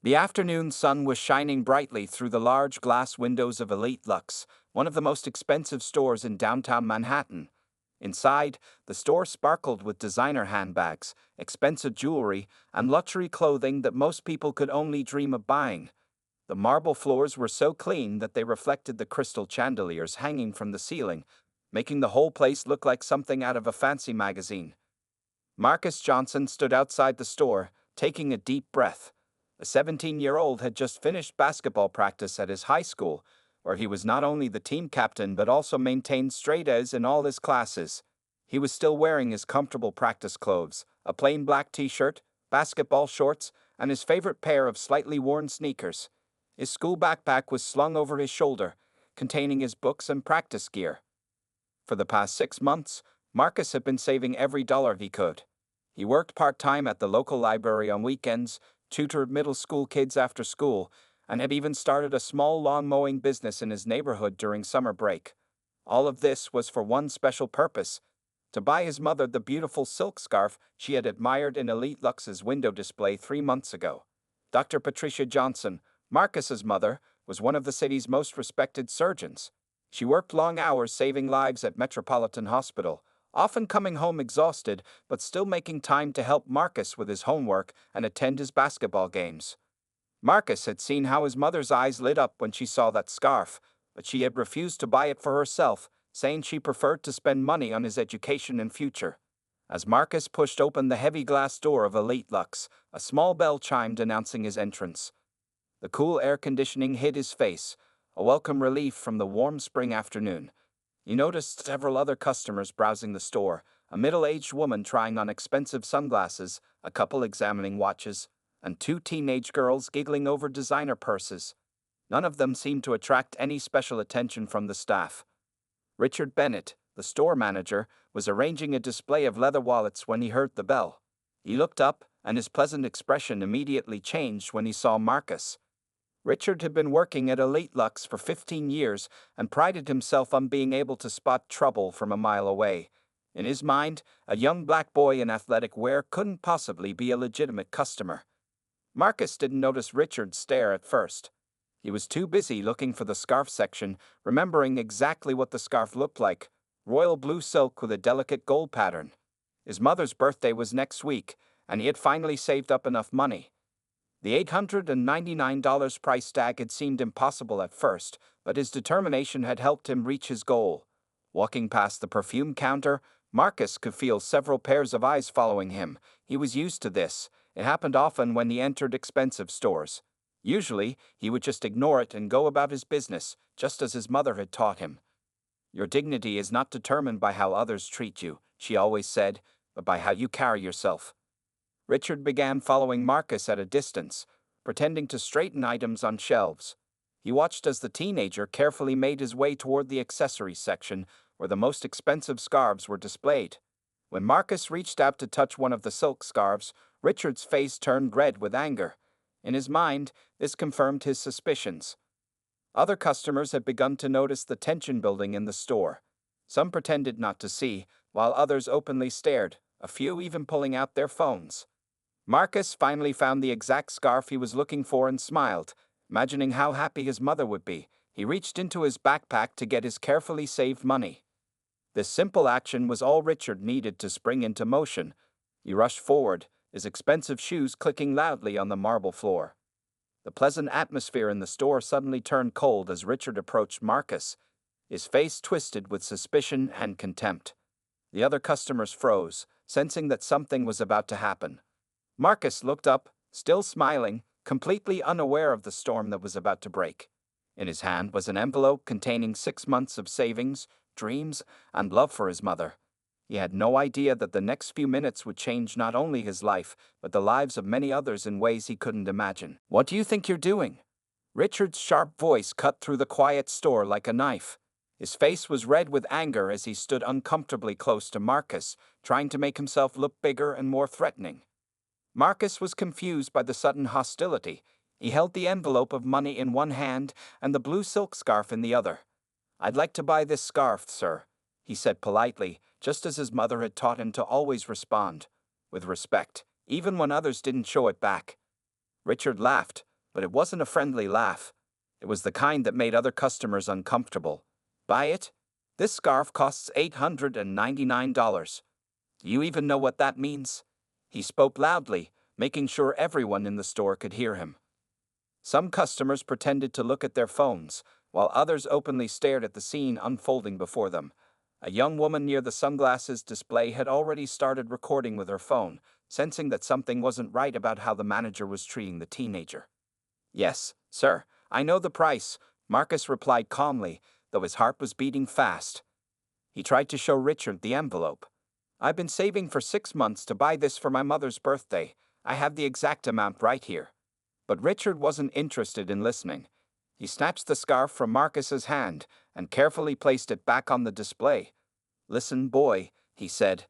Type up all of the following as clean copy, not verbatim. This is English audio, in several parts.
The afternoon sun was shining brightly through the large glass windows of Elite Lux, one of the most expensive stores in downtown Manhattan. Inside, the store sparkled with designer handbags, expensive jewelry, and luxury clothing that most people could only dream of buying. The marble floors were so clean that they reflected the crystal chandeliers hanging from the ceiling, making the whole place look like something out of a fancy magazine. Marcus Johnson stood outside the store, taking a deep breath. The 17-year-old had just finished basketball practice at his high school, where he was not only the team captain but also maintained straight A's in all his classes. He was still wearing his comfortable practice clothes, a plain black t-shirt, basketball shorts, and his favorite pair of slightly worn sneakers. His school backpack was slung over his shoulder, containing his books and practice gear. For the past 6 months, Marcus had been saving every dollar he could. He worked part-time at the local library on weekends, tutored middle school kids after school, and had even started a small lawn mowing business in his neighborhood during summer break. All of this was for one special purpose: to buy his mother the beautiful silk scarf she had admired in Elite Lux's window display 3 months ago. Dr. Patricia Johnson, Marcus's mother, was one of the city's most respected surgeons. She worked long hours saving lives at Metropolitan Hospital, often coming home exhausted but still making time to help Marcus with his homework and attend his basketball games. Marcus had seen how his mother's eyes lit up when she saw that scarf, but she had refused to buy it for herself, saying she preferred to spend money on his education and future. As Marcus pushed open the heavy glass door of Elite Lux, a small bell chimed announcing his entrance. The cool air conditioning hid his face, a welcome relief from the warm spring afternoon. He noticed several other customers browsing the store, a middle-aged woman trying on expensive sunglasses, a couple examining watches, and two teenage girls giggling over designer purses. None of them seemed to attract any special attention from the staff. Richard Bennett, the store manager, was arranging a display of leather wallets when he heard the bell. He looked up, and his pleasant expression immediately changed when he saw Marcus. Richard had been working at Elite Lux for 15 years and prided himself on being able to spot trouble from a mile away. In his mind, a young black boy in athletic wear couldn't possibly be a legitimate customer. Marcus didn't notice Richard's stare at first. He was too busy looking for the scarf section, remembering exactly what the scarf looked like: royal blue silk with a delicate gold pattern. His mother's birthday was next week, and he had finally saved up enough money. The $899 price tag had seemed impossible at first, but his determination had helped him reach his goal. Walking past the perfume counter, Marcus could feel several pairs of eyes following him. He was used to this. It happened often when he entered expensive stores. Usually, he would just ignore it and go about his business, just as his mother had taught him. "Your dignity is not determined by how others treat you," she always said, "but by how you carry yourself." Richard began following Marcus at a distance, pretending to straighten items on shelves. He watched as the teenager carefully made his way toward the accessories section, where the most expensive scarves were displayed. When Marcus reached out to touch one of the silk scarves, Richard's face turned red with anger. In his mind, this confirmed his suspicions. Other customers had begun to notice the tension building in the store. Some pretended not to see, while others openly stared, a few even pulling out their phones. Marcus finally found the exact scarf he was looking for and smiled, imagining how happy his mother would be. He reached into his backpack to get his carefully saved money. This simple action was all Richard needed to spring into motion. He rushed forward, his expensive shoes clicking loudly on the marble floor. The pleasant atmosphere in the store suddenly turned cold as Richard approached Marcus, his face twisted with suspicion and contempt. The other customers froze, sensing that something was about to happen. Marcus looked up, still smiling, completely unaware of the storm that was about to break. In his hand was an envelope containing 6 months of savings, dreams, and love for his mother. He had no idea that the next few minutes would change not only his life, but the lives of many others in ways he couldn't imagine. "What do you think you're doing?" Richard's sharp voice cut through the quiet store like a knife. His face was red with anger as he stood uncomfortably close to Marcus, trying to make himself look bigger and more threatening. Marcus was confused by the sudden hostility. He held the envelope of money in one hand and the blue silk scarf in the other. "I'd like to buy this scarf, sir," he said politely, just as his mother had taught him to always respond, with respect, even when others didn't show it back. Richard laughed, But it wasn't a friendly laugh. It was the kind that made other customers uncomfortable. Buy it? This scarf costs $899. Do you even know what that means? He spoke loudly, making sure everyone in the store could hear him. Some customers pretended to look at their phones, while others openly stared at the scene unfolding before them. A young woman near the sunglasses display had already started recording with her phone, sensing that something wasn't right about how the manager was treating the teenager. "Yes, sir, I know the price," Marcus replied calmly, though his heart was beating fast. He tried to show Richard the envelope. "I've been saving for 6 months to buy this for my mother's birthday. I have the exact amount right here." But Richard wasn't interested in listening. He snatched the scarf from Marcus's hand and carefully placed it back on the display. "Listen, boy," he said,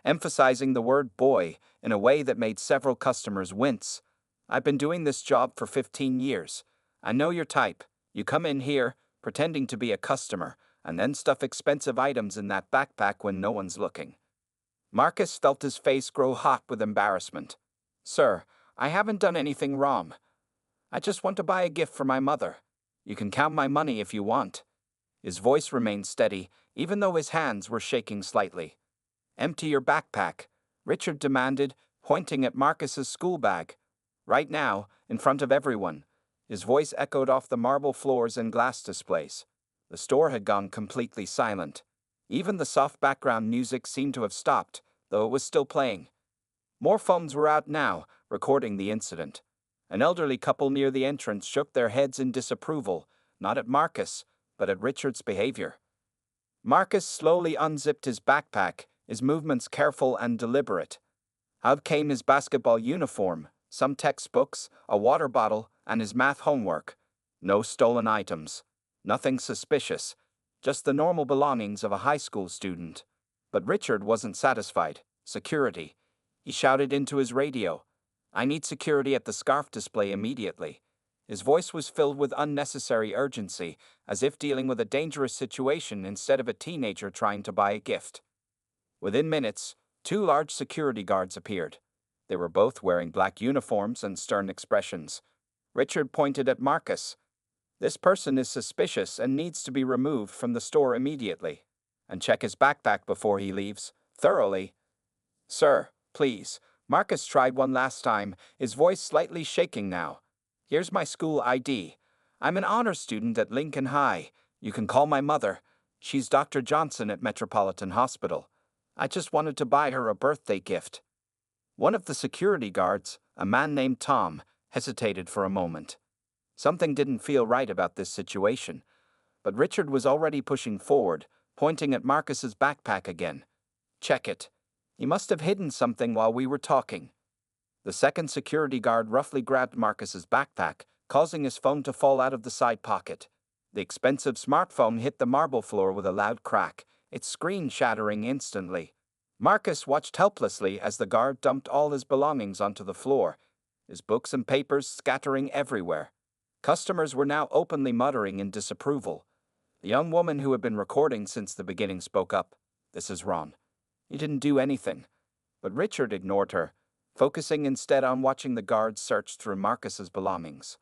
emphasizing the word boy in a way that made several customers wince. "I've been doing this job for 15 years. I know your type. You come in here, pretending to be a customer, and then stuff expensive items in that backpack when no one's looking." Marcus felt his face grow hot with embarrassment. "Sir, I haven't done anything wrong. I just want to buy a gift for my mother. You can count my money if you want." His voice remained steady, even though his hands were shaking slightly. "Empty your backpack," Richard demanded, pointing at Marcus's school bag. "Right now, in front of everyone." His voice echoed off the marble floors and glass displays. The store had gone completely silent. Even the soft background music seemed to have stopped, though it was still playing. More phones were out now, recording the incident. An elderly couple near the entrance shook their heads in disapproval, not at Marcus, but at Richard's behavior. Marcus slowly unzipped his backpack, his movements careful and deliberate. Out came his basketball uniform, some textbooks, a water bottle, and his math homework. No stolen items. Nothing suspicious. Just the normal belongings of a high school student. But Richard wasn't satisfied. Security. He shouted into his radio. "I need security at the scarf display immediately." His voice was filled with unnecessary urgency, as if dealing with a dangerous situation instead of a teenager trying to buy a gift. Within minutes, 2 large security guards appeared. They were both wearing black uniforms and stern expressions. Richard pointed at Marcus. "This person is suspicious and needs to be removed from the store immediately. And check his backpack before he leaves, thoroughly." "Sir, please." Marcus tried one last time, his voice slightly shaking now. "Here's my school ID. I'm an honor student at Lincoln High. You can call my mother. She's Dr. Johnson at Metropolitan Hospital. I just wanted to buy her a birthday gift." One of the security guards, a man named Tom, hesitated for a moment. Something didn't feel right about this situation. But Richard was already pushing forward, pointing at Marcus's backpack again. "Check it. He must have hidden something while we were talking." The second security guard roughly grabbed Marcus's backpack, causing his phone to fall out of the side pocket. The expensive smartphone hit the marble floor with a loud crack, its screen shattering instantly. Marcus watched helplessly as the guard dumped all his belongings onto the floor, his books and papers scattering everywhere. Customers were now openly muttering in disapproval. The young woman who had been recording since the beginning spoke up. "This is wrong. You didn't do anything." But Richard ignored her, focusing instead on watching the guards search through Marcus's belongings.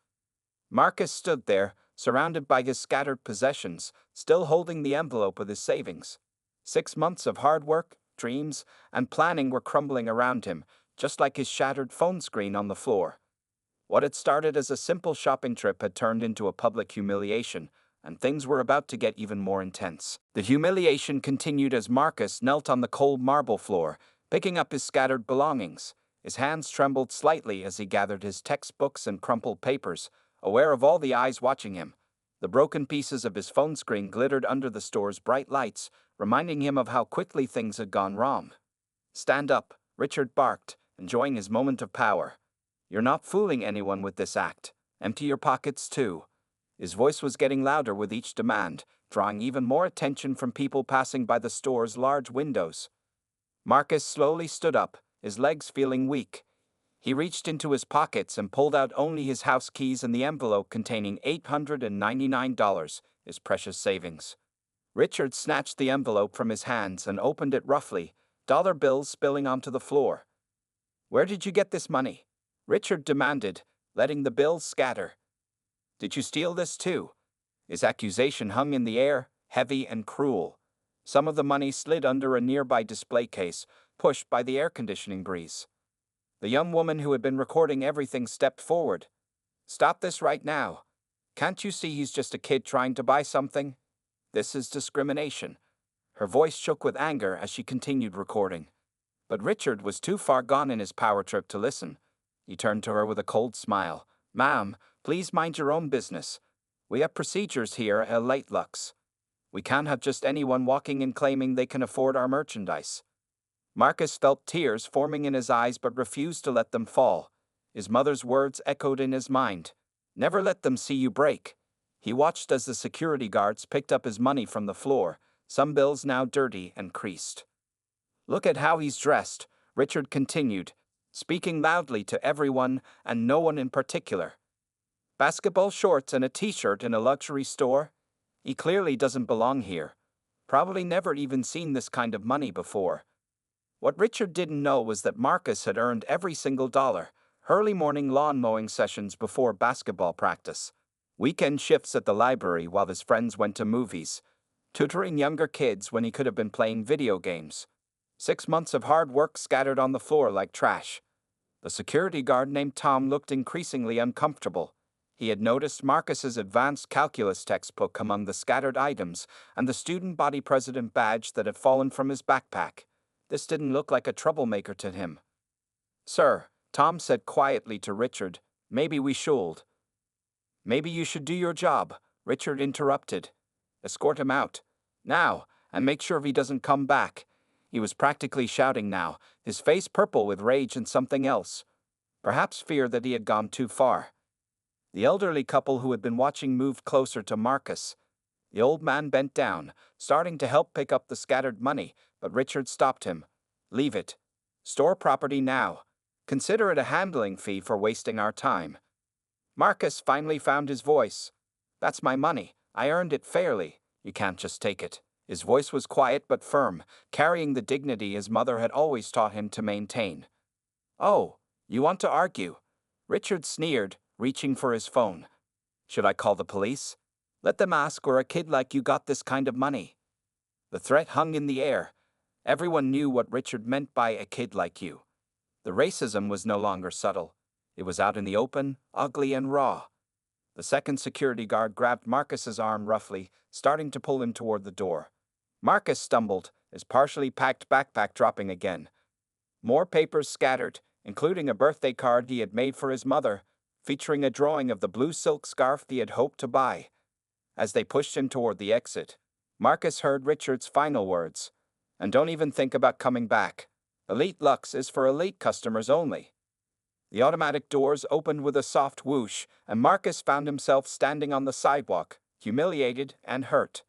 Marcus stood there, surrounded by his scattered possessions, still holding the envelope with his savings. 6 months of hard work, dreams, and planning were crumbling around him, just like his shattered phone screen on the floor. What had started as a simple shopping trip had turned into a public humiliation, and things were about to get even more intense. The humiliation continued as Marcus knelt on the cold marble floor, picking up his scattered belongings. His hands trembled slightly as he gathered his textbooks and crumpled papers, aware of all the eyes watching him. The broken pieces of his phone screen glittered under the store's bright lights, reminding him of how quickly things had gone wrong. "Stand up," Richard barked, enjoying his moment of power. "You're not fooling anyone with this act. Empty your pockets too." His voice was getting louder with each demand, drawing even more attention from people passing by the store's large windows. Marcus slowly stood up, his legs feeling weak. He reached into his pockets and pulled out only his house keys and the envelope containing $899, his precious savings. Richard snatched the envelope from his hands and opened it roughly, dollar bills spilling onto the floor. "Where did you get this money?" Richard demanded, letting the bills scatter. "Did you steal this too?" His accusation hung in the air, heavy and cruel. Some of the money slid under a nearby display case, pushed by the air conditioning breeze. The young woman who had been recording everything stepped forward. "Stop this right now. Can't you see he's just a kid trying to buy something? This is discrimination." Her voice shook with anger as she continued recording. But Richard was too far gone in his power trip to listen. He turned to her with a cold smile. "Ma'am, please mind your own business. We have procedures here at Late Lux. We can't have just anyone walking in claiming they can afford our merchandise." Marcus felt tears forming in his eyes but refused to let them fall. His mother's words echoed in his mind. "Never let them see you break." He watched as the security guards picked up his money from the floor, some bills now dirty and creased. "Look at how he's dressed," Richard continued, speaking loudly to everyone and no one in particular. "Basketball shorts and a t-shirt in a luxury store? He clearly doesn't belong here. Probably never even seen this kind of money before." What Richard didn't know was that Marcus had earned every single dollar: early morning lawn mowing sessions before basketball practice, weekend shifts at the library while his friends went to movies, tutoring younger kids when he could have been playing video games. 6 months of hard work scattered on the floor like trash. The security guard named Tom looked increasingly uncomfortable. He had noticed Marcus's advanced calculus textbook among the scattered items and the student body president badge that had fallen from his backpack. This didn't look like a troublemaker to him. "Sir," Tom said quietly to Richard, "maybe we should." "Maybe you should do your job," Richard interrupted. "Escort him out. Now, and make sure he doesn't come back." He was practically shouting now, his face purple with rage and something else. Perhaps fear that he had gone too far. The elderly couple who had been watching moved closer to Marcus. The old man bent down, starting to help pick up the scattered money, but Richard stopped him. "Leave it. Store property now. Consider it a handling fee for wasting our time." Marcus finally found his voice. "That's my money. I earned it fairly. You can't just take it." His voice was quiet but firm, carrying the dignity his mother had always taught him to maintain. "Oh, you want to argue?" Richard sneered, reaching for his phone. "Should I call the police? Let them ask where a kid like you got this kind of money." The threat hung in the air. Everyone knew what Richard meant by "a kid like you." The racism was no longer subtle. It was out in the open, ugly and raw. The second security guard grabbed Marcus's arm roughly, starting to pull him toward the door. Marcus stumbled, his partially packed backpack dropping again. More papers scattered, including a birthday card he had made for his mother, featuring a drawing of the blue silk scarf he had hoped to buy. As they pushed him toward the exit, Marcus heard Richard's final words. "And don't even think about coming back. Elite Lux is for elite customers only." The automatic doors opened with a soft whoosh, and Marcus found himself standing on the sidewalk, humiliated and hurt.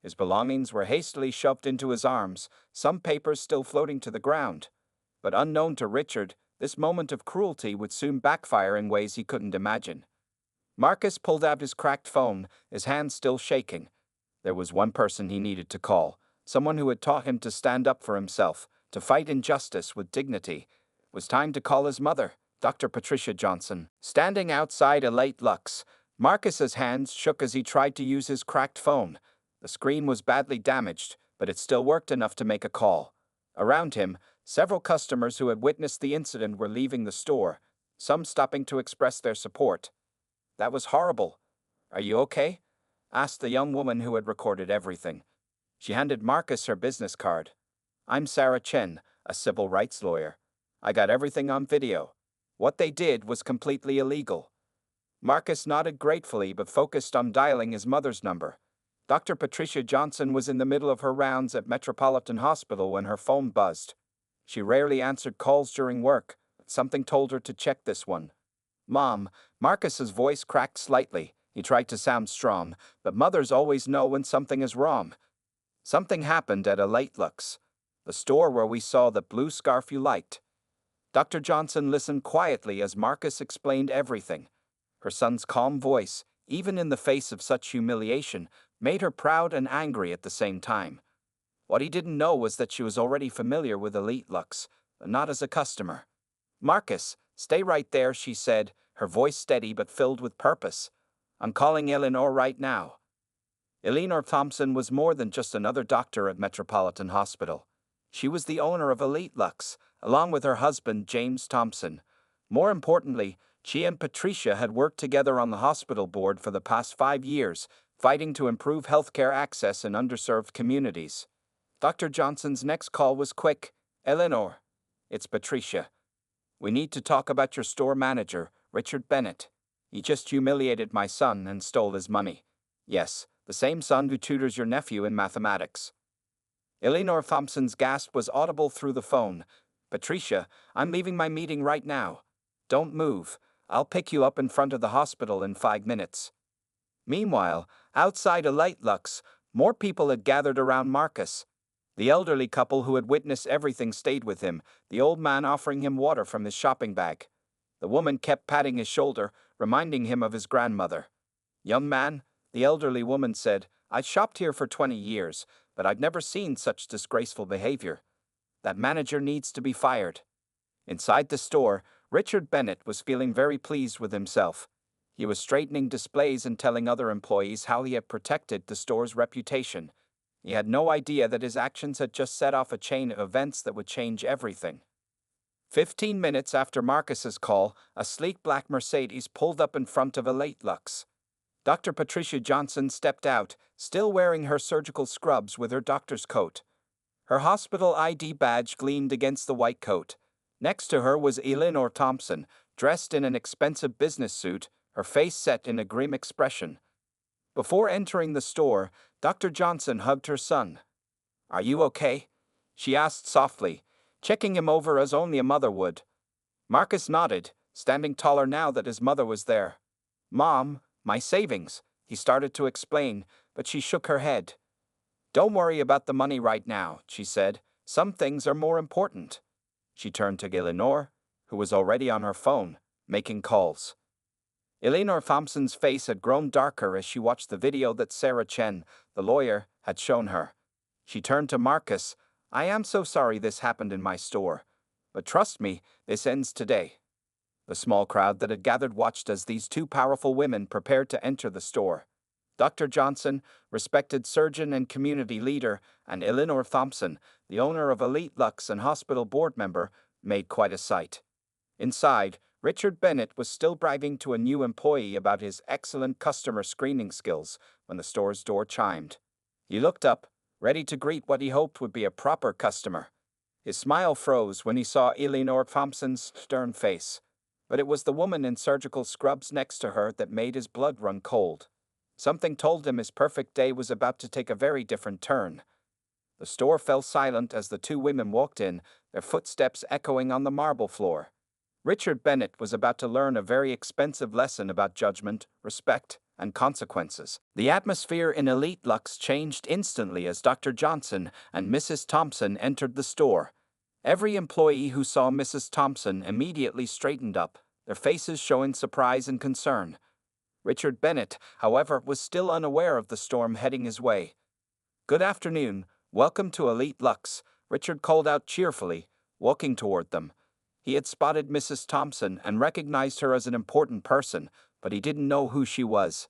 His belongings were hastily shoved into his arms, some papers still floating to the ground. But unknown to Richard, this moment of cruelty would soon backfire in ways he couldn't imagine. Marcus pulled out his cracked phone, his hands still shaking. There was one person he needed to call, someone who had taught him to stand up for himself, to fight injustice with dignity. It was time to call his mother, Dr. Patricia Johnson. Standing outside a Late Lux, Marcus's hands shook as he tried to use his cracked phone. The screen was badly damaged, but it still worked enough to make a call. Around him, several customers who had witnessed the incident were leaving the store, some stopping to express their support. "That was horrible. Are you okay?" asked the young woman who had recorded everything. She handed Marcus her business card. "I'm Sarah Chen, a civil rights lawyer. I got everything on video. What they did was completely illegal." Marcus nodded gratefully but focused on dialing his mother's number. Dr. Patricia Johnson was in the middle of her rounds at Metropolitan Hospital when her phone buzzed. She rarely answered calls during work, but something told her to check this one. "Mom," Marcus's voice cracked slightly. He tried to sound strong, but mothers always know when something is wrong. "Something happened at a Late Lux, the store where we saw the blue scarf you liked." Dr. Johnson listened quietly as Marcus explained everything. Her son's calm voice, even in the face of such humiliation, made her proud and angry at the same time. What he didn't know was that she was already familiar with Elite Lux, but not as a customer. "Marcus, stay right there," she said, her voice steady but filled with purpose. "I'm calling Eleanor right now." Eleanor Thompson was more than just another doctor at Metropolitan Hospital. She was the owner of Elite Lux, along with her husband, James Thompson. More importantly, she and Patricia had worked together on the hospital board for the past 5 years, fighting to improve healthcare access in underserved communities. Dr. Johnson's next call was quick. "Eleanor, it's Patricia. We need to talk about your store manager, Richard Bennett. He just humiliated my son and stole his money." "Yes, the same son who tutors your nephew in mathematics." Eleanor Thompson's gasp was audible through the phone. "Patricia, I'm leaving my meeting right now. Don't move. I'll pick you up in front of the hospital in 5 minutes." Meanwhile, outside Elite Lux, more people had gathered around Marcus. The elderly couple who had witnessed everything stayed with him, the old man offering him water from his shopping bag. The woman kept patting his shoulder, reminding him of his grandmother. "Young man," the elderly woman said, "I've shopped here for 20 years, but I've never seen such disgraceful behavior. That manager needs to be fired." Inside the store, Richard Bennett was feeling very pleased with himself. He was straightening displays and telling other employees how he had protected the store's reputation. He had no idea that his actions had just set off a chain of events that would change everything. 15 minutes after Marcus's call, a sleek black Mercedes pulled up in front of Elite Lux. Dr. Patricia Johnson stepped out, still wearing her surgical scrubs with her doctor's coat. Her hospital ID badge gleamed against the white coat. Next to her was Eleanor Thompson, dressed in an expensive business suit, her face set in a grim expression. Before entering the store, Dr. Johnson hugged her son. "Are you okay?" she asked softly, checking him over as only a mother would. Marcus nodded, standing taller now that his mother was there. "Mom, my savings," he started to explain, but she shook her head. "Don't worry about the money right now," she said. "Some things are more important." She turned to Eleanor, who was already on her phone, making calls. Eleanor Thompson's face had grown darker as she watched the video that Sarah Chen, the lawyer, had shown her. She turned to Marcus. "I am so sorry this happened in my store. But trust me, this ends today." The small crowd that had gathered watched as these two powerful women prepared to enter the store. Dr. Johnson, respected surgeon and community leader, and Eleanor Thompson, the owner of Elite Lux and hospital board member, made quite a sight. Inside, Richard Bennett was still bragging to a new employee about his excellent customer screening skills when the store's door chimed. He looked up, ready to greet what he hoped would be a proper customer. His smile froze when he saw Eleanor Thompson's stern face, but it was the woman in surgical scrubs next to her that made his blood run cold. Something told him his perfect day was about to take a very different turn. The store fell silent as the two women walked in, their footsteps echoing on the marble floor. Richard Bennett was about to learn a very expensive lesson about judgment, respect, and consequences. The atmosphere in Elite Lux changed instantly as Dr. Johnson and Mrs. Thompson entered the store. Every employee who saw Mrs. Thompson immediately straightened up, their faces showing surprise and concern. Richard Bennett, however, was still unaware of the storm heading his way. "Good afternoon, welcome to Elite Lux," Richard called out cheerfully, walking toward them. He had spotted Mrs. Thompson and recognized her as an important person, but he didn't know who she was.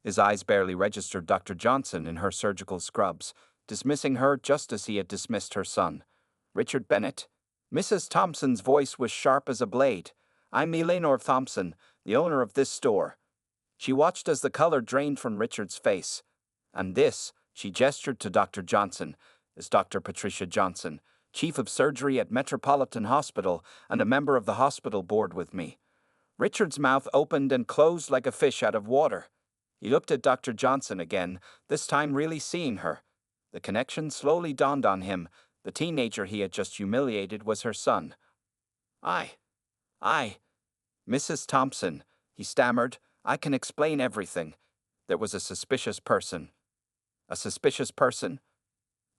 His eyes barely registered Dr. Johnson in her surgical scrubs, dismissing her just as he had dismissed her son. "Richard Bennett?" Mrs. Thompson's voice was sharp as a blade. "I'm Eleanor Thompson, the owner of this store." She watched as the color drained from Richard's face. "And this," she gestured to Dr. Johnson, "is Dr. Patricia Johnson, Chief of Surgery at Metropolitan Hospital and a member of the hospital board with me." Richard's mouth opened and closed like a fish out of water. He looked at Dr. Johnson again, this time really seeing her. The connection slowly dawned on him. The teenager he had just humiliated was her son. I, Mrs. Thompson," he stammered, "I can explain everything. There was a suspicious person." "A suspicious person?"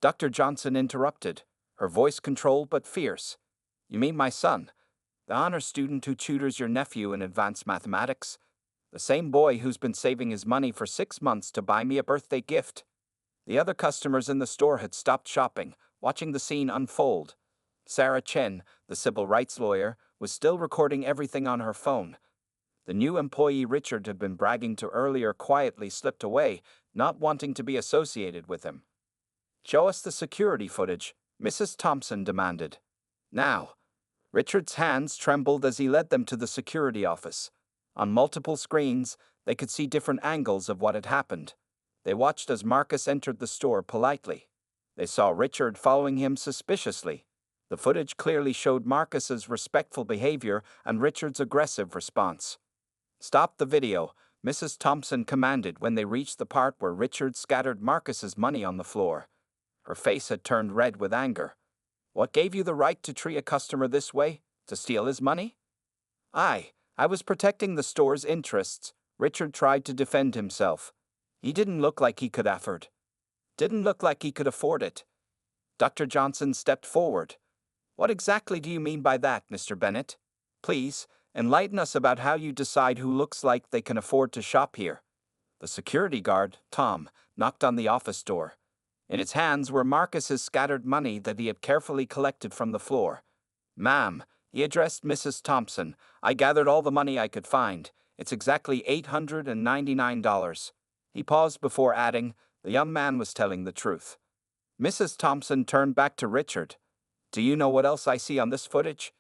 Dr. Johnson interrupted, her voice controlled but fierce. "You mean my son, the honor student who tutors your nephew in advanced mathematics? The same boy who's been saving his money for 6 months to buy me a birthday gift." The other customers in the store had stopped shopping, watching the scene unfold. Sarah Chen, the civil rights lawyer, was still recording everything on her phone. The new employee Richard had been bragging to earlier quietly slipped away, not wanting to be associated with him. "Show us the security footage," Mrs. Thompson demanded. "Now." Richard's hands trembled as he led them to the security office. On multiple screens, they could see different angles of what had happened. They watched as Marcus entered the store politely. They saw Richard following him suspiciously. The footage clearly showed Marcus's respectful behavior and Richard's aggressive response. "Stop the video," Mrs. Thompson commanded when they reached the part where Richard scattered Marcus's money on the floor. Her face had turned red with anger. "What gave you the right to treat a customer this way? To steal his money?" I was protecting the store's interests," Richard tried to defend himself. He didn't look like he could afford. it. Dr. Johnson stepped forward. "What exactly do you mean by that, Mr. Bennett? Please, enlighten us about how you decide who looks like they can afford to shop here." The security guard, Tom, knocked on the office door. In his hands were Marcus's scattered money that he had carefully collected from the floor. "Ma'am," he addressed Mrs. Thompson, "I gathered all the money I could find. It's exactly $899. He paused before adding, "The young man was telling the truth." Mrs. Thompson turned back to Richard. "Do you know what else I see on this footage?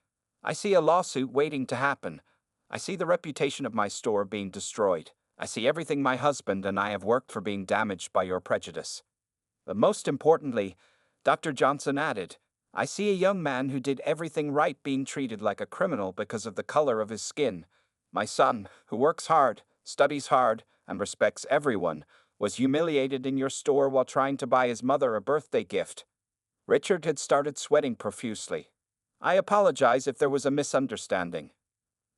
I see a lawsuit waiting to happen. I see the reputation of my store being destroyed. I see everything my husband and I have worked for being damaged by your prejudice. But most importantly," Dr. Johnson added, "I see a young man who did everything right being treated like a criminal because of the color of his skin. My son, who works hard, studies hard, and respects everyone, was humiliated in your store while trying to buy his mother a birthday gift." Richard had started sweating profusely. "I apologize if there was a misunderstanding."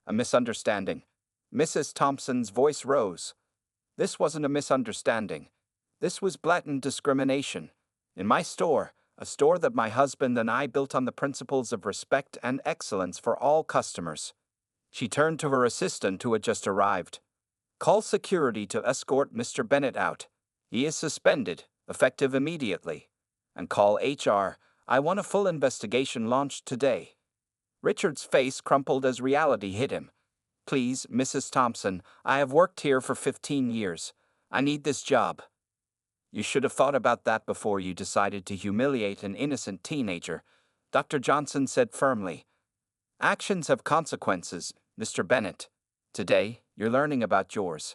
"A misunderstanding." Mrs. Thompson's voice rose. "This wasn't a misunderstanding. This was blatant discrimination. In my store, a store that my husband and I built on the principles of respect and excellence for all customers." She turned to her assistant who had just arrived. "Call security to escort Mr. Bennett out. He is suspended, effective immediately. And call HR. I want a full investigation launched today." Richard's face crumpled as reality hit him. "Please, Mrs. Thompson, I have worked here for 15 years. I need this job." "You should have thought about that before you decided to humiliate an innocent teenager," Dr. Johnson said firmly. "Actions have consequences, Mr. Bennett. Today, you're learning about yours."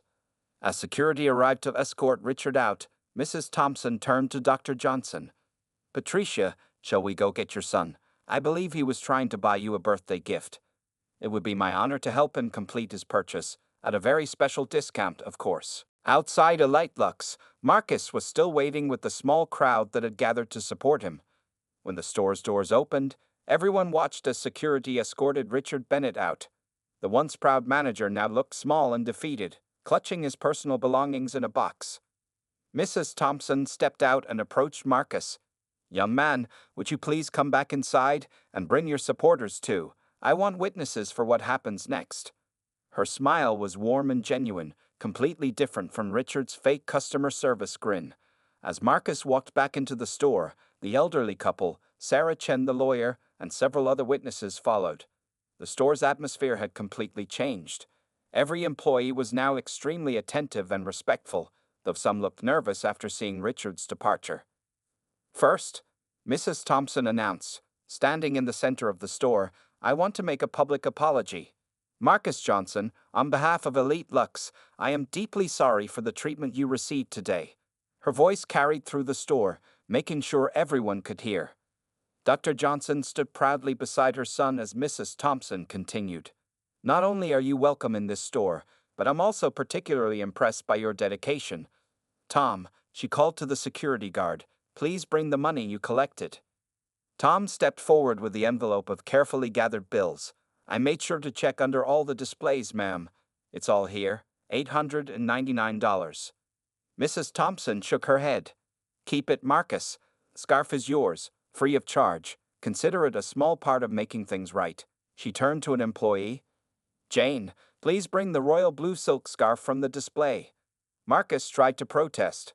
As security arrived to escort Richard out, Mrs. Thompson turned to Dr. Johnson. "Patricia, shall we go get your son? I believe he was trying to buy you a birthday gift. It would be my honor to help him complete his purchase, at a very special discount, of course." Outside Elite Lux, Marcus was still waiting with the small crowd that had gathered to support him. When the store's doors opened, everyone watched as security escorted Richard Bennett out. The once proud manager now looked small and defeated, clutching his personal belongings in a box. Mrs. Thompson stepped out and approached Marcus. "Young man, would you please come back inside and bring your supporters too? I want witnesses for what happens next." Her smile was warm and genuine, completely different from Richard's fake customer service grin. As Marcus walked back into the store, the elderly couple, Sarah Chen the lawyer, and several other witnesses followed. The store's atmosphere had completely changed. Every employee was now extremely attentive and respectful, though some looked nervous after seeing Richard's departure. "First," Mrs. Thompson announced, standing in the center of the store, "I want to make a public apology. Marcus Johnson, on behalf of Elite Lux, I am deeply sorry for the treatment you received today." Her voice carried through the store, making sure everyone could hear. Dr. Johnson stood proudly beside her son as Mrs. Thompson continued. "Not only are you welcome in this store, but I'm also particularly impressed by your dedication. Tom," she called to the security guard, "please bring the money you collected." Tom stepped forward with the envelope of carefully gathered bills. "I made sure to check under all the displays, ma'am. It's all here, $899. Mrs. Thompson shook her head. "Keep it, Marcus. Scarf is yours, free of charge. Consider it a small part of making things right." She turned to an employee. "Jane, please bring the royal blue silk scarf from the display." Marcus tried to protest.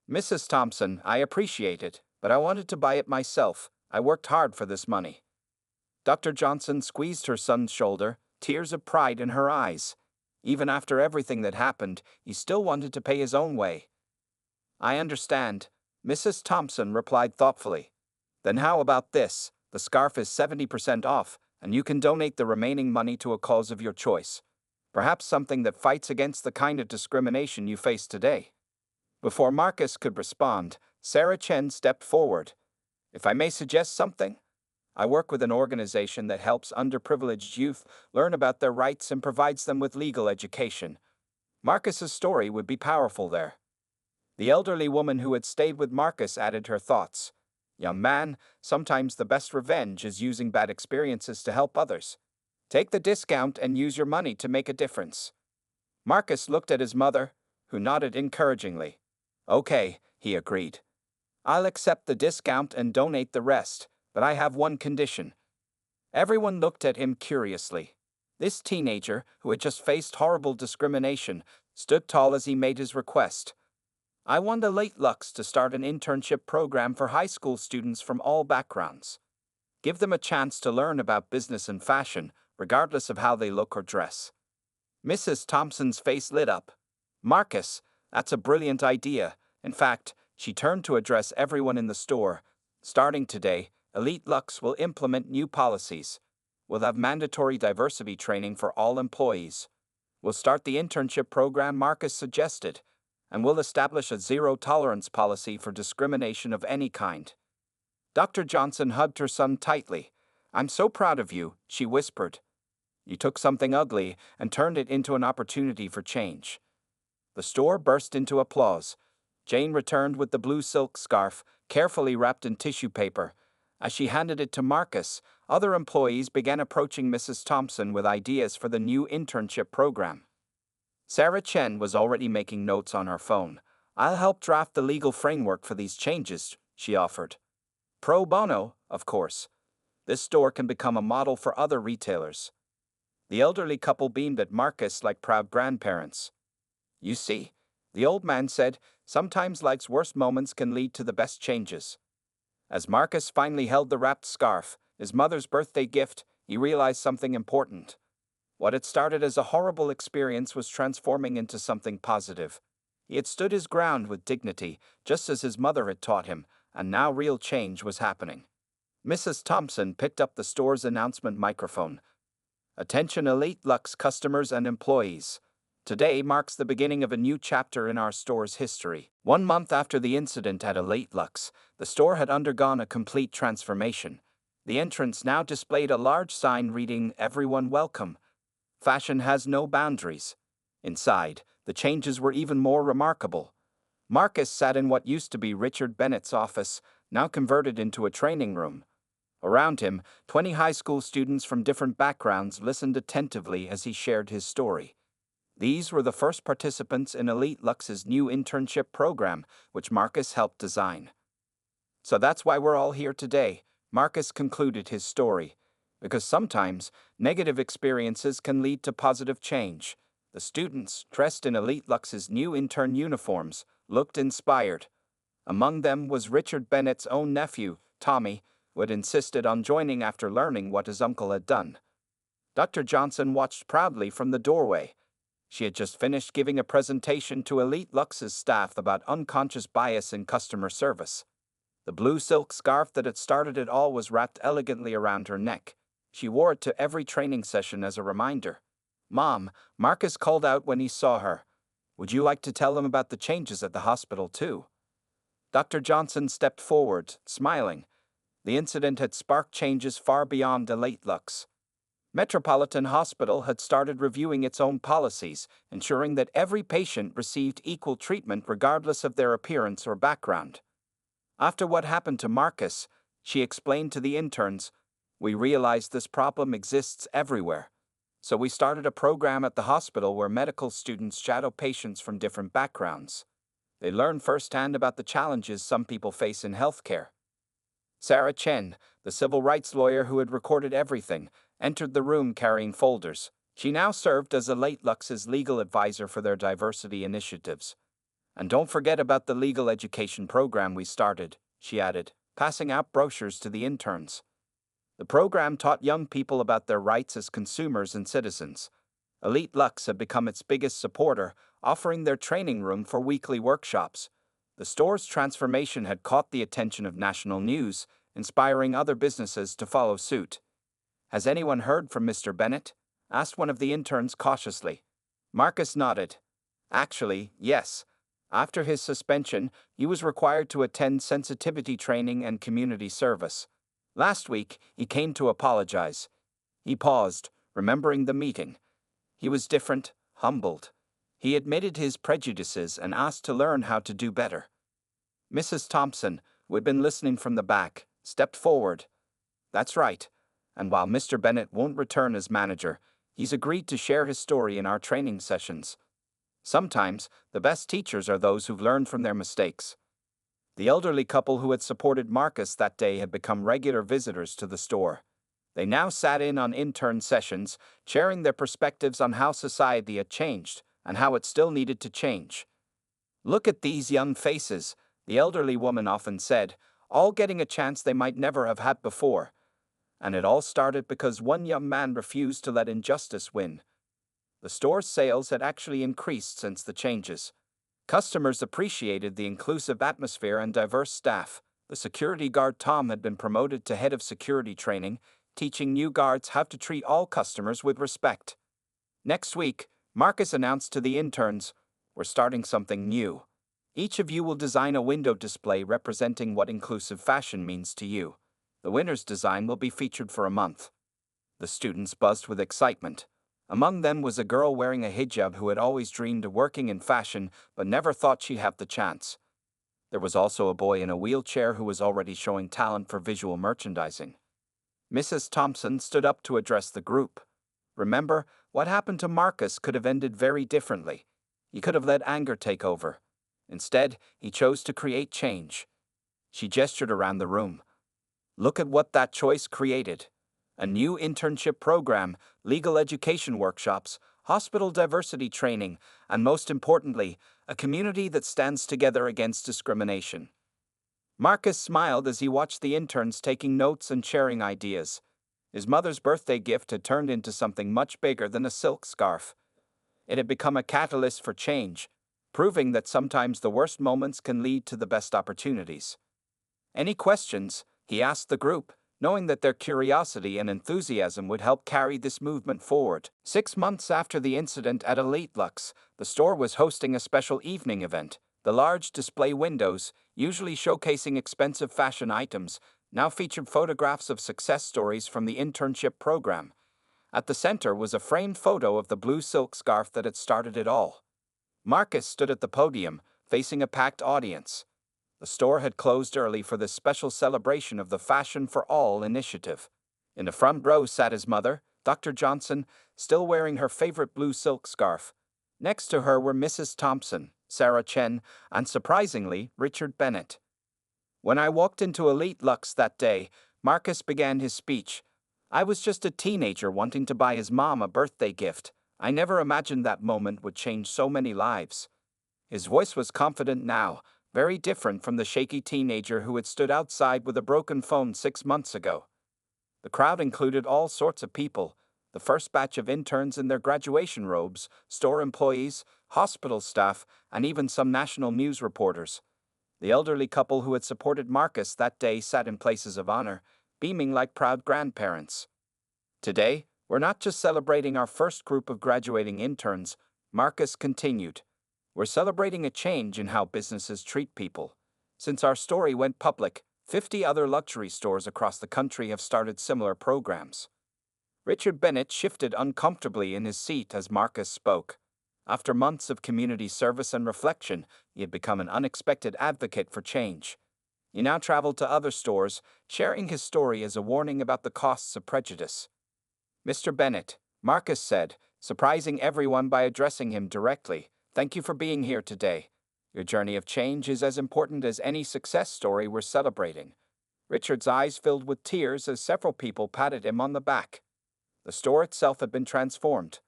"Mrs. Thompson, I appreciate it, but I wanted to buy it myself. I worked hard for this money." Dr. Johnson squeezed her son's shoulder, tears of pride in her eyes. Even after everything that happened, he still wanted to pay his own way. I understand, Mrs. Thompson replied thoughtfully. Then how about this? The scarf is 70% off, and you can donate the remaining money to a cause of your choice. Perhaps something that fights against the kind of discrimination you face today. Before Marcus could respond, Sarah Chen stepped forward. If I may suggest something? I work with an organization that helps underprivileged youth learn about their rights and provides them with legal education. Marcus's story would be powerful there. The elderly woman who had stayed with Marcus added her thoughts. Young man, sometimes the best revenge is using bad experiences to help others. Take the discount and use your money to make a difference. Marcus looked at his mother, who nodded encouragingly. Okay, he agreed. I'll accept the discount and donate the rest, but I have one condition. Everyone looked at him curiously. This teenager, who had just faced horrible discrimination, stood tall as he made his request. I want Elite Lux to start an internship program for high school students from all backgrounds. Give them a chance to learn about business and fashion, regardless of how they look or dress. Mrs. Thompson's face lit up. Marcus, that's a brilliant idea. In fact, she turned to address everyone in the store. Starting today, Elite Lux will implement new policies. We'll have mandatory diversity training for all employees. We'll start the internship program Marcus suggested, and we'll establish a zero-tolerance policy for discrimination of any kind. Dr. Johnson hugged her son tightly. I'm so proud of you, she whispered. You took something ugly and turned it into an opportunity for change. The store burst into applause. Jane returned with the blue silk scarf, carefully wrapped in tissue paper. As she handed it to Marcus, other employees began approaching Mrs. Thompson with ideas for the new internship program. Sarah Chen was already making notes on her phone. I'll help draft the legal framework for these changes, she offered. Pro bono, of course. This store can become a model for other retailers. The elderly couple beamed at Marcus like proud grandparents. You see, the old man said, sometimes life's worst moments can lead to the best changes. As Marcus finally held the wrapped scarf, his mother's birthday gift, he realized something important. What had started as a horrible experience was transforming into something positive. He had stood his ground with dignity, just as his mother had taught him, and now real change was happening. Mrs. Thompson picked up the store's announcement microphone. Attention Elite Lux customers and employees. Today marks the beginning of a new chapter in our store's history. 1 month after the incident at Elite Lux, the store had undergone a complete transformation. The entrance now displayed a large sign reading, "Everyone welcome." Fashion has no boundaries. Inside, the changes were even more remarkable. Marcus sat in what used to be Richard Bennett's office, now converted into a training room. Around him, 20 high school students from different backgrounds listened attentively as he shared his story. These were the first participants in Elite Lux's new internship program, which Marcus helped design. So that's why we're all here today, Marcus concluded his story. Because sometimes, negative experiences can lead to positive change. The students, dressed in Elite Lux's new intern uniforms, looked inspired. Among them was Richard Bennett's own nephew, Tommy, who had insisted on joining after learning what his uncle had done. Dr. Johnson watched proudly from the doorway. She had just finished giving a presentation to Elite Lux's staff about unconscious bias in customer service. The blue silk scarf that had started it all was wrapped elegantly around her neck. She wore it to every training session as a reminder. Mom, Marcus called out when he saw her. Would you like to tell them about the changes at the hospital too? Dr. Johnson stepped forward, smiling. The incident had sparked changes far beyond Elite Lux. Metropolitan Hospital had started reviewing its own policies, ensuring that every patient received equal treatment regardless of their appearance or background. After what happened to Marcus, she explained to the interns, we realized this problem exists everywhere. So we started a program at the hospital where medical students shadow patients from different backgrounds. They learn firsthand about the challenges some people face in healthcare. Sarah Chen, the civil rights lawyer who had recorded everything, entered the room carrying folders. She now served as Elite Lux's legal advisor for their diversity initiatives. And don't forget about the legal education program we started, she added, passing out brochures to the interns. The program taught young people about their rights as consumers and citizens. Elite Lux had become its biggest supporter, offering their training room for weekly workshops. The store's transformation had caught the attention of national news, inspiring other businesses to follow suit. "Has anyone heard from Mr. Bennett?" asked one of the interns cautiously. Marcus nodded. "Actually, yes. After his suspension, he was required to attend sensitivity training and community service. Last week, he came to apologize." He paused, remembering the meeting. He was different, humbled. He admitted his prejudices and asked to learn how to do better. Mrs. Thompson, who had been listening from the back, stepped forward. "That's right. And while Mr. Bennett won't return as manager, he's agreed to share his story in our training sessions. Sometimes, the best teachers are those who've learned from their mistakes." The elderly couple who had supported Marcus that day had become regular visitors to the store. They now sat in on intern sessions, sharing their perspectives on how society had changed and how it still needed to change. "Look at these young faces," the elderly woman often said, "all getting a chance they might never have had before. And it all started because one young man refused to let injustice win." The store's sales had actually increased since the changes. Customers appreciated the inclusive atmosphere and diverse staff. The security guard Tom had been promoted to head of security training, teaching new guards how to treat all customers with respect. Next week, Marcus announced to the interns, "We're starting something new. Each of you will design a window display representing what inclusive fashion means to you. The winner's design will be featured for a month." The students buzzed with excitement. Among them was a girl wearing a hijab who had always dreamed of working in fashion but never thought she'd have the chance. There was also a boy in a wheelchair who was already showing talent for visual merchandising. Mrs. Thompson stood up to address the group. "Remember, what happened to Marcus could have ended very differently. He could have let anger take over. Instead, he chose to create change." She gestured around the room. "Look at what that choice created. A new internship program, legal education workshops, hospital diversity training, and most importantly, a community that stands together against discrimination." Marcus smiled as he watched the interns taking notes and sharing ideas. His mother's birthday gift had turned into something much bigger than a silk scarf. It had become a catalyst for change, proving that sometimes the worst moments can lead to the best opportunities. "Any questions?" he asked the group, knowing that their curiosity and enthusiasm would help carry this movement forward. 6 months after the incident at Elite Lux, the store was hosting a special evening event. The large display windows, usually showcasing expensive fashion items, now featured photographs of success stories from the internship program. At the center was a framed photo of the blue silk scarf that had started it all. Marcus stood at the podium, facing a packed audience. The store had closed early for this special celebration of the Fashion for All initiative. In the front row sat his mother, Dr. Johnson, still wearing her favorite blue silk scarf. Next to her were Mrs. Thompson, Sarah Chen, and surprisingly, Richard Bennett. "When I walked into Elite Lux that day," Marcus began his speech, "I was just a teenager wanting to buy his mom a birthday gift. I never imagined that moment would change so many lives." His voice was confident now, very different from the shaky teenager who had stood outside with a broken phone 6 months ago. The crowd included all sorts of people: the first batch of interns in their graduation robes, store employees, hospital staff, and even some national news reporters. The elderly couple who had supported Marcus that day sat in places of honor, beaming like proud grandparents. "Today, we're not just celebrating our first group of graduating interns," Marcus continued. "We're celebrating a change in how businesses treat people. Since our story went public, 50 other luxury stores across the country have started similar programs." Richard Bennett shifted uncomfortably in his seat as Marcus spoke. After months of community service and reflection, he had become an unexpected advocate for change. He now traveled to other stores, sharing his story as a warning about the costs of prejudice. "Mr. Bennett," Marcus said, surprising everyone by addressing him directly, "thank you for being here today. Your journey of change is as important as any success story we're celebrating." Richard's eyes filled with tears as several people patted him on the back. The store itself had been transformed.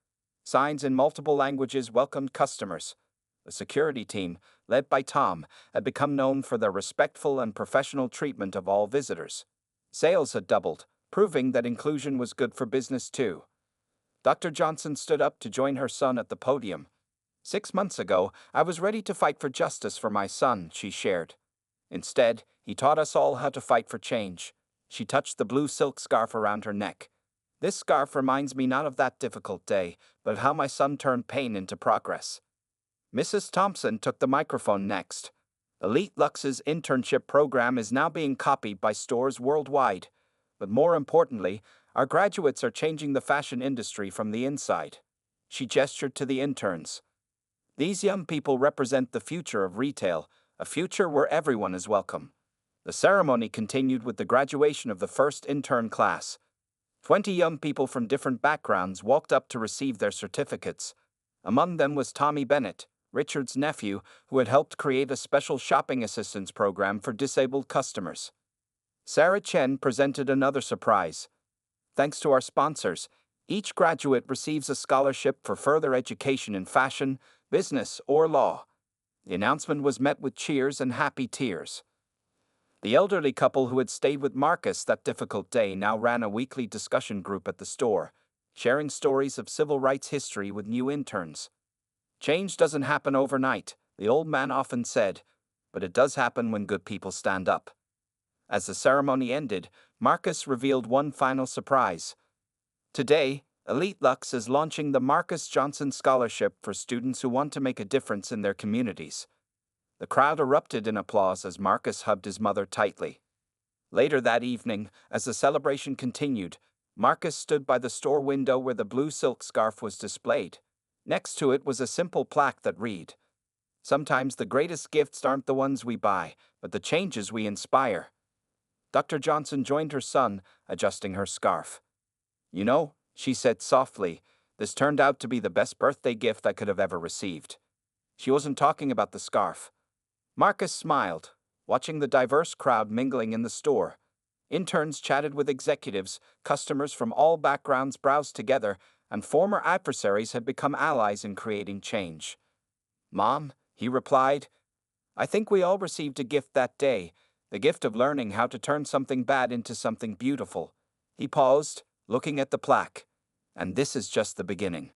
Signs in multiple languages welcomed customers. The security team, led by Tom, had become known for their respectful and professional treatment of all visitors. Sales had doubled, proving that inclusion was good for business too. Dr. Johnson stood up to join her son at the podium. 6 months ago, I was ready to fight for justice for my son, she shared. Instead, he taught us all how to fight for change. She touched the blue silk scarf around her neck. This scarf reminds me not of that difficult day, but how my son turned pain into progress. Mrs. Thompson took the microphone next. Elite Lux's internship program is now being copied by stores worldwide. But more importantly, our graduates are changing the fashion industry from the inside. She gestured to the interns. These young people represent the future of retail, a future where everyone is welcome. The ceremony continued with the graduation of the first intern class. 20 young people from different backgrounds walked up to receive their certificates. Among them was Tommy Bennett, Richard's nephew, who had helped create a special shopping assistance program for disabled customers. Sarah Chen presented another surprise. Thanks to our sponsors, each graduate receives a scholarship for further education in fashion, business, or law. The announcement was met with cheers and happy tears. The elderly couple who had stayed with Marcus that difficult day now ran a weekly discussion group at the store, sharing stories of civil rights history with new interns. Change doesn't happen overnight, the old man often said, but it does happen when good people stand up. As the ceremony ended, Marcus revealed one final surprise. Today, Elite Lux is launching the Marcus Johnson Scholarship for students who want to make a difference in their communities. The crowd erupted in applause as Marcus hugged his mother tightly. Later that evening, as the celebration continued, Marcus stood by the store window where the blue silk scarf was displayed. Next to it was a simple plaque that read, "Sometimes the greatest gifts aren't the ones we buy, but the changes we inspire." Dr. Johnson joined her son, adjusting her scarf. "You know," she said softly, "this turned out to be the best birthday gift I could have ever received." She wasn't talking about the scarf. Marcus smiled, watching the diverse crowd mingling in the store. Interns chatted with executives, customers from all backgrounds browsed together, and former adversaries had become allies in creating change. "Mom," he replied, "I think we all received a gift that day, the gift of learning how to turn something bad into something beautiful." He paused, looking at the plaque. "And this is just the beginning."